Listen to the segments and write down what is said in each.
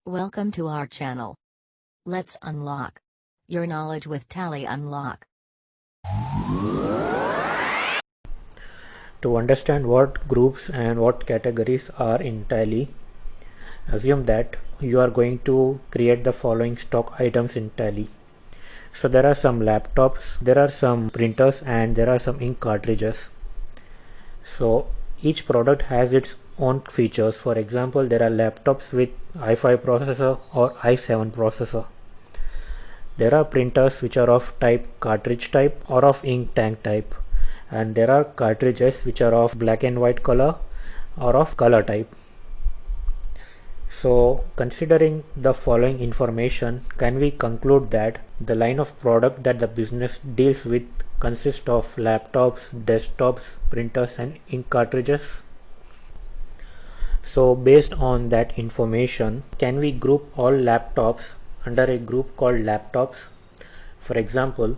Welcome to our channel. Let's unlock your knowledge with Tally Unlock. To understand what groups and what categories are in Tally, assume that you are going to create the following stock items in Tally. So there are some laptops, there are some printers, and there are some ink cartridges. So each product has its own features. For example, there are laptops with i5 processor or i7 processor. There are printers which are of type cartridge type or of ink tank type, and there are cartridges which are of black and white color or of color type. So considering the following information, can we conclude that the line of product that the business deals with consists of laptops, desktops, printers and ink cartridges? So based on that information, can we group all laptops under a group called laptops? For example,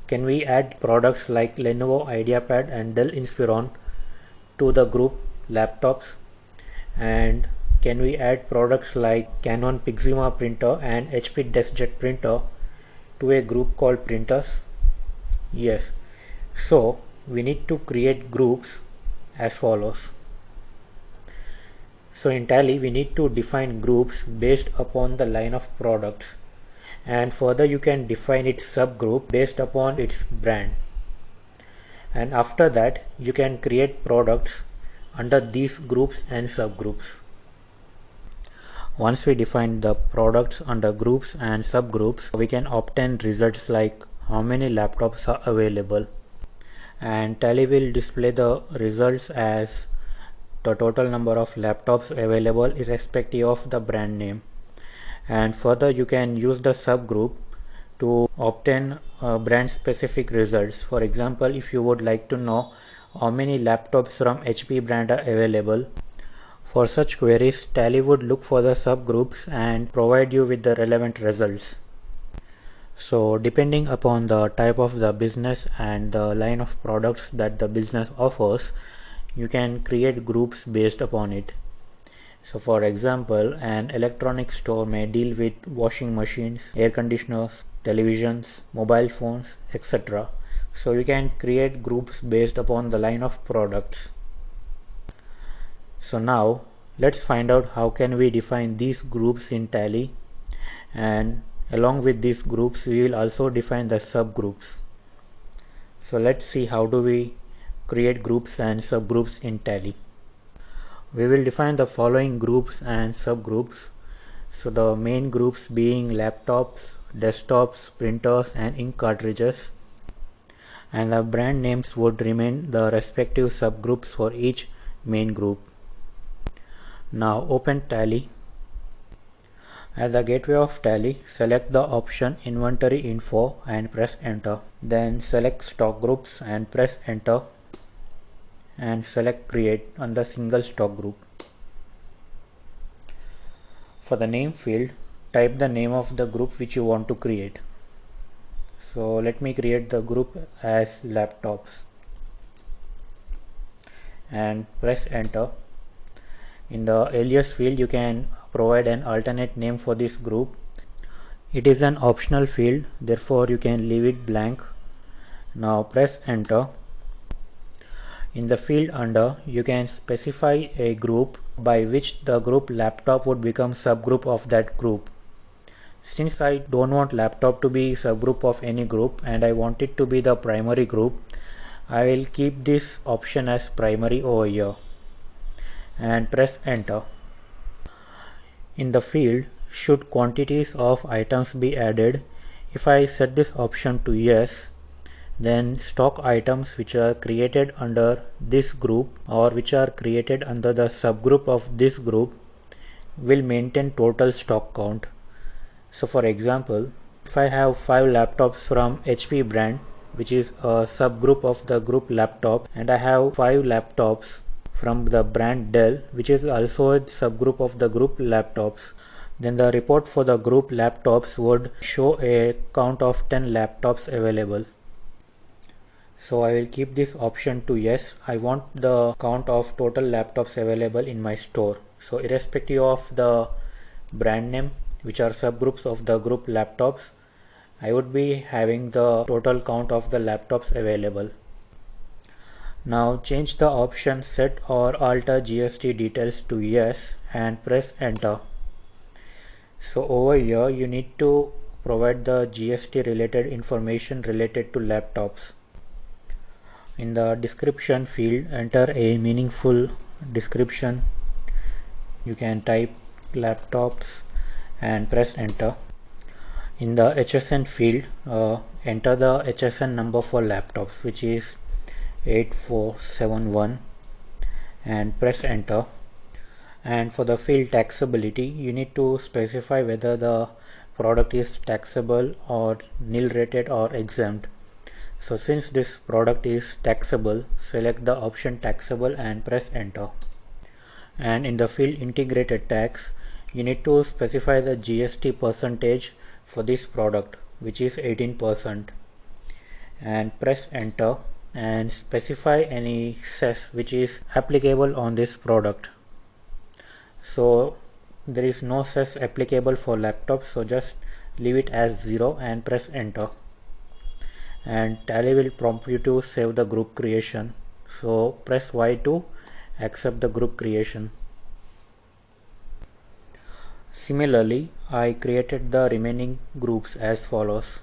can we add products like Lenovo IdeaPad and Dell Inspiron to the group laptops? And can we add products like Canon Pixma printer and HP DeskJet printer to a group called printers? Yes. So we need to create groups as follows. So in Tally we need to define groups based upon the line of products, and further you can define its subgroup based upon its brand, and after that you can create products under these groups and subgroups. Once we define the products under groups and subgroups, we can obtain results like how many laptops are available, and Tally will display the results as the total number of laptops available irrespective of the brand name. And further you can use the subgroup to obtain brand specific results. For example, if you would like to know how many laptops from HP brand are available, for such queries Tally would look for the subgroups and provide you with the relevant results. So depending upon the type of the business and the line of products that the business offers, you can create groups based upon it. So for example, an electronic store may deal with washing machines, air conditioners, televisions, mobile phones, etc. So you can create groups based upon the line of products. So now let's find out how can we define these groups in Tally, and along with these groups we will also define the subgroups. So let's see how do we create groups and subgroups in Tally. We will define the following groups and subgroups. So the main groups being laptops, desktops, printers and ink cartridges, and the brand names would remain the respective subgroups for each main group. Now open Tally. At the gateway of Tally, select the option Inventory Info and press enter. Then select Stock Groups and press enter, and select Create on the single stock group. For the name field, type the name of the group which you want to create. So let me create the group as laptops and press enter. In the alias field you can provide an alternate name for this group. It is an optional field, therefore you can leave it blank. Now press enter. In the field under, you can specify a group by which the group laptop would become subgroup of that group. Since I don't want laptop to be subgroup of any group and I want it to be the primary group, I will keep this option as primary over here and press enter. In the field should quantities of items be added, if I set this option to yes, then stock items which are created under this group or which are created under the subgroup of this group will maintain total stock count. So for example, if I have 5 laptops from HP brand which is a subgroup of the group laptop, and I have 5 laptops from the brand Dell which is also a subgroup of the group laptops, then the report for the group laptops would show a count of 10 laptops available. So I will keep this option to yes. I want the count of total laptops available in my store. So irrespective of the brand name, which are subgroups of the group laptops, I would be having the total count of the laptops available. Now change the option set or alter GST details to yes and press enter. So over here you need to provide the GST related information related to laptops. In the description field, enter a meaningful description. You can type laptops and press enter. In the HSN field, enter the HSN number for laptops, which is 8471, and press enter. And for the field taxability, you need to specify whether the product is taxable or nil rated or exempt. So since this product is taxable, select the option taxable and press enter. And in the field integrated tax, you need to specify the GST percentage for this product, which is 18%, and press enter and specify any cess which is applicable on this product. So there is no cess applicable for laptops, so just leave it as 0 and press enter. And Tally will prompt you to save the group creation, so press Y to accept the group creation. Similarly, I created the remaining groups as follows.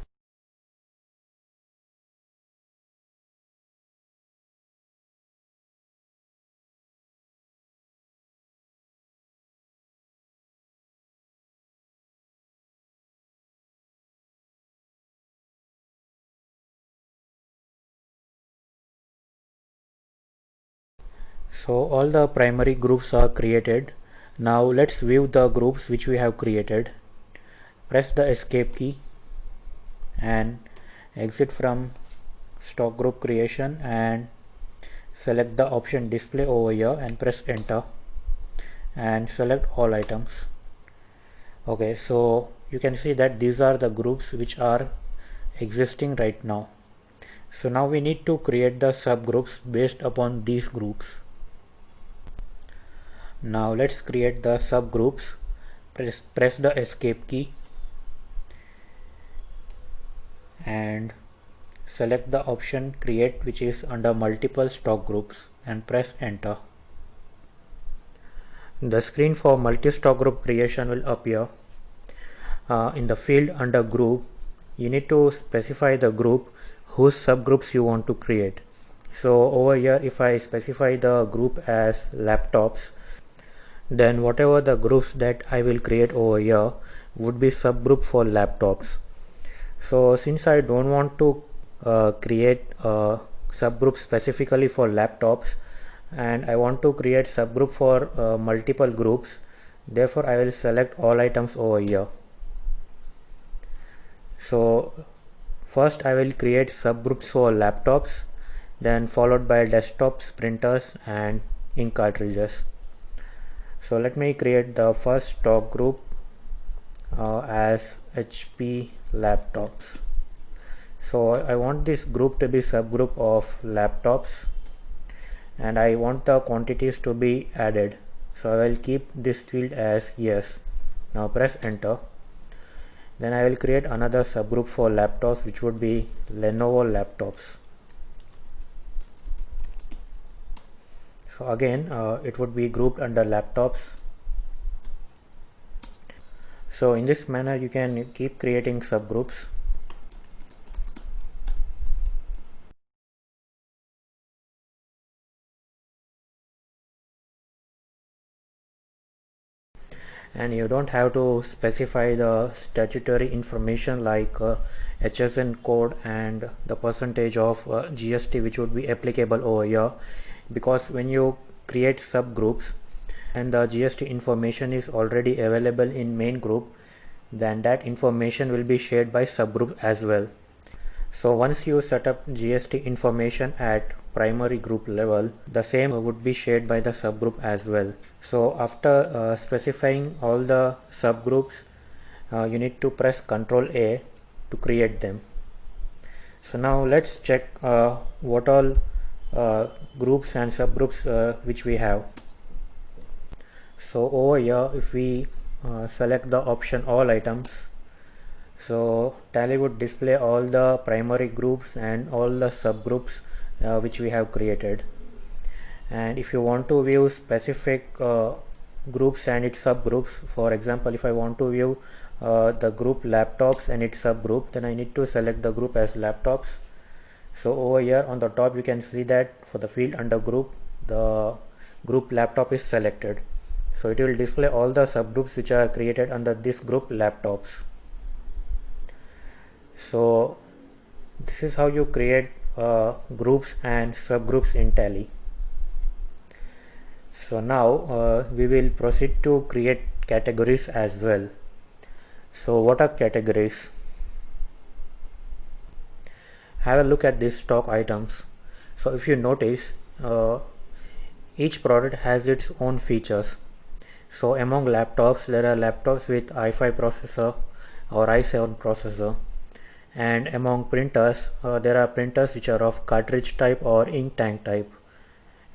So all the primary groups are created. Now let's view the groups which we have created. Press the escape key and exit from stock group creation and select the option display over here and press enter and select all items. Okay, so you can see that these are the groups which are existing right now. So now we need to create the subgroups based upon these groups. Now let's create the subgroups. Press the escape key and select the option create, which is under multiple stock groups, and press enter. The screen for multi-stock group creation will appear. In the field under group, you need to specify the group whose subgroups you want to create. So over here, if I specify the group as laptops, then whatever the groups that I will create over here would be subgroup for laptops. So since I don't want to create a subgroup specifically for laptops, and I want to create subgroup for multiple groups, therefore I will select all items over here. So first I will create subgroups for laptops, then followed by desktops, printers, and ink cartridges. So let me create the first stock group as HP laptops. So I want this group to be subgroup of laptops, and I want the quantities to be added. So I will keep this field as yes. Now press enter. Then I will create another subgroup for laptops, which would be Lenovo laptops. So again it would be grouped under laptops. So in this manner you can keep creating subgroups. And you don't have to specify the statutory information like HSN code and the percentage of GST which would be applicable over here, because when you create subgroups and the GST information is already available in main group, then that information will be shared by subgroup as well. So once you set up GST information at primary group level, the same would be shared by the subgroup as well. So after specifying all the subgroups, you need to press Ctrl A to create them. So now let's check what all groups and subgroups which we have. So over here, if we select the option all items. So Tally would display all the primary groups and all the subgroups which we have created. And if you want to view specific groups and its subgroups, for example, if I want to view the group laptops and its subgroup, then I need to select the group as laptops. So over here on the top you can see that for the field under group, the group laptop is selected. So it will display all the subgroups which are created under this group laptops. So this is how you create groups and subgroups in Tally. So now we will proceed to create categories as well. So what are categories? Have a look at these stock items. So if you notice, each product has its own features. So among laptops, there are laptops with i5 processor or i7 processor, and among printers, there are printers which are of cartridge type or ink tank type,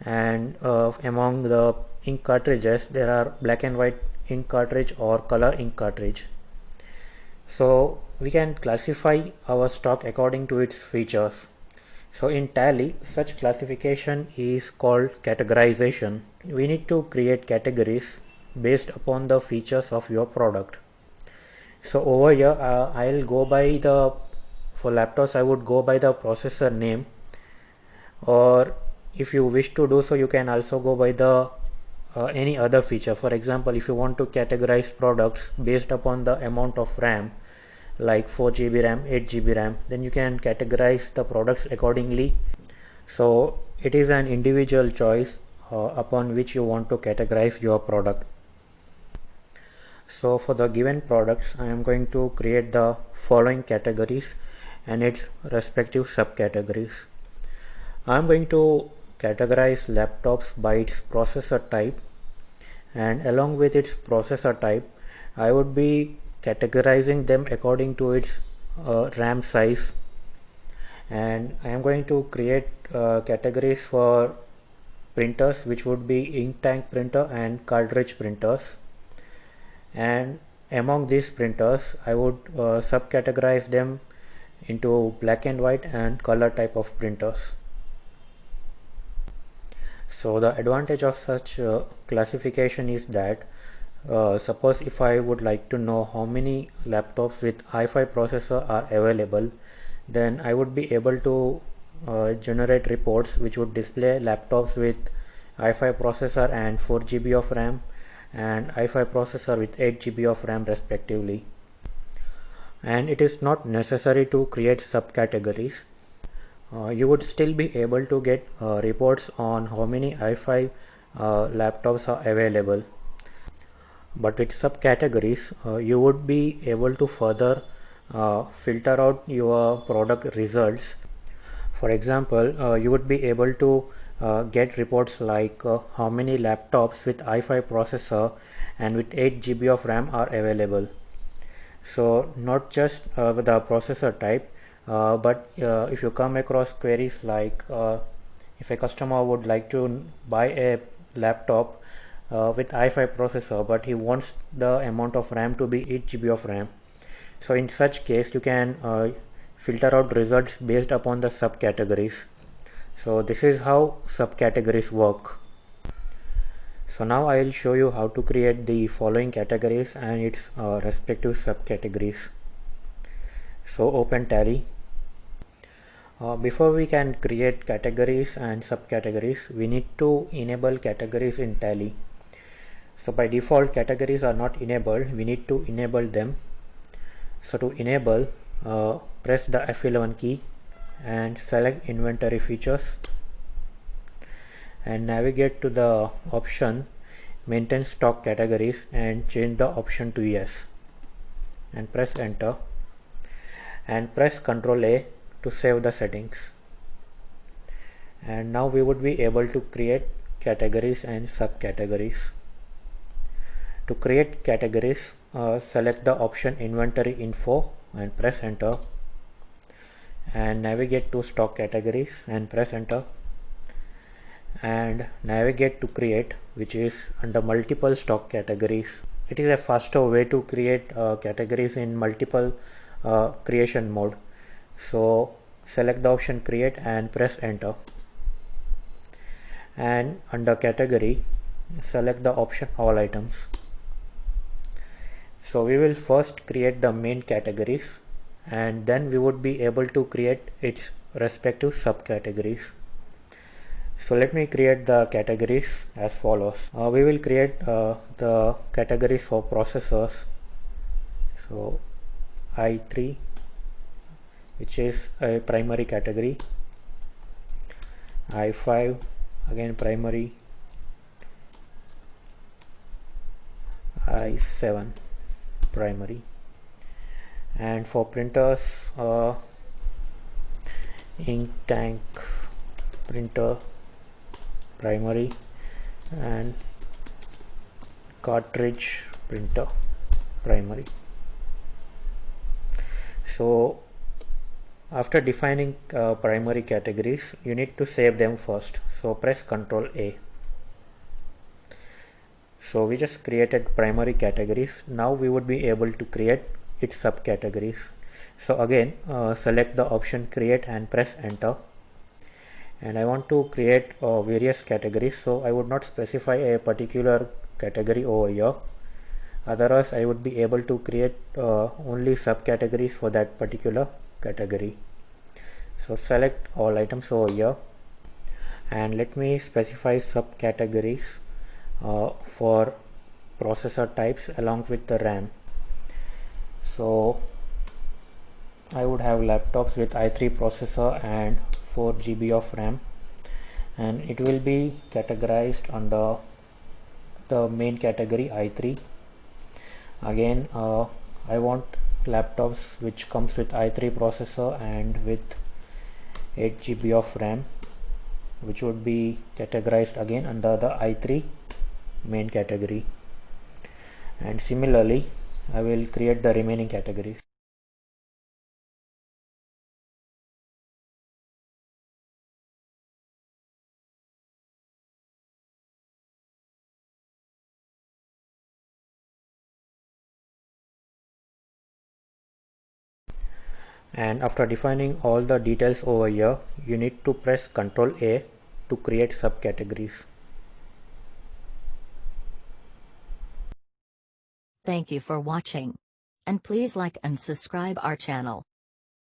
and among the ink cartridges, there are black and white ink cartridge or color ink cartridge. So we can classify our stock according to its features. So in Tally, such classification is called categorization. We need to create categories based upon the features of your product. So over here I'll go by the, for laptops I would go by the processor name, or if you wish to do so you can also go by the any other feature. For example, if you want to categorize products based upon the amount of RAM, like 4 GB RAM, 8 GB RAM, then you can categorize the products accordingly. So it is an individual choice upon which you want to categorize your product. So for the given products, I am going to create the following categories and its respective subcategories. I am going to categorize laptops by its processor type, and along with its processor type, I would be categorizing them according to its RAM size. And I am going to create categories for printers, which would be ink tank printer and cartridge printers. And among these printers, I would subcategorize them into black and white and color type of printers. So the advantage of such classification is that suppose if I would like to know how many laptops with i5 processor are available, then I would be able to generate reports which would display laptops with i5 processor and 4 GB of RAM, and i5 processor with 8 GB of RAM respectively. And it is not necessary to create subcategories. You would still be able to get reports on how many i5 laptops are available. But with subcategories, you would be able to further filter out your product results. For example, you would be able to get reports like how many laptops with i5 processor and with 8 GB of RAM are available. So not just with the processor type, but if you come across queries like if a customer would like to buy a laptop with i5 processor, but he wants the amount of RAM to be 8 GB of RAM. So in such case, you can filter out results based upon the subcategories. So this is how subcategories work. So now I will show you how to create the following categories and its respective subcategories. So open Tally. Before we can create categories and subcategories, we need to enable categories in Tally. So by default, categories are not enabled. We need to enable them. So to enable, press the F11 key and select inventory features, and navigate to the option maintain stock categories and change the option to yes, and press enter, and press Ctrl A to save the settings. And now we would be able to create categories and subcategories. To create categories, select the option inventory info and press enter, and navigate to stock categories and press enter, and navigate to create, which is under multiple stock categories, it is a faster way to create categories in multiple creation mode. So select the option create and press enter, and under category select the option all items. So we will first create the main categories, and then we would be able to create its respective subcategories. So let me create the categories as follows. We will create the categories for processors. So i3, which is a primary category, i5 again primary, i7 primary, and for printers ink tank printer primary, and cartridge printer primary. So after defining primary categories, you need to save them first. So press Ctrl A. So we just created primary categories. Now we would be able to create its subcategories. So again select the option create and press enter. And I want to create various categories, so I would not specify a particular category over here. Otherwise I would be able to create only subcategories for that particular category. So select all items over here, and let me specify subcategories for processor types along with the RAM. So I would have laptops with i3 processor and 4 GB of RAM, and it will be categorized under the main category i3. Again I want laptops which comes with i3 processor and with 8 GB of RAM, which would be categorized again under the i3 main category. And similarly I will create the remaining categories. And after defining all the details over here, you need to press Ctrl A to create subcategories. Thank you for watching. And please like and subscribe our channel.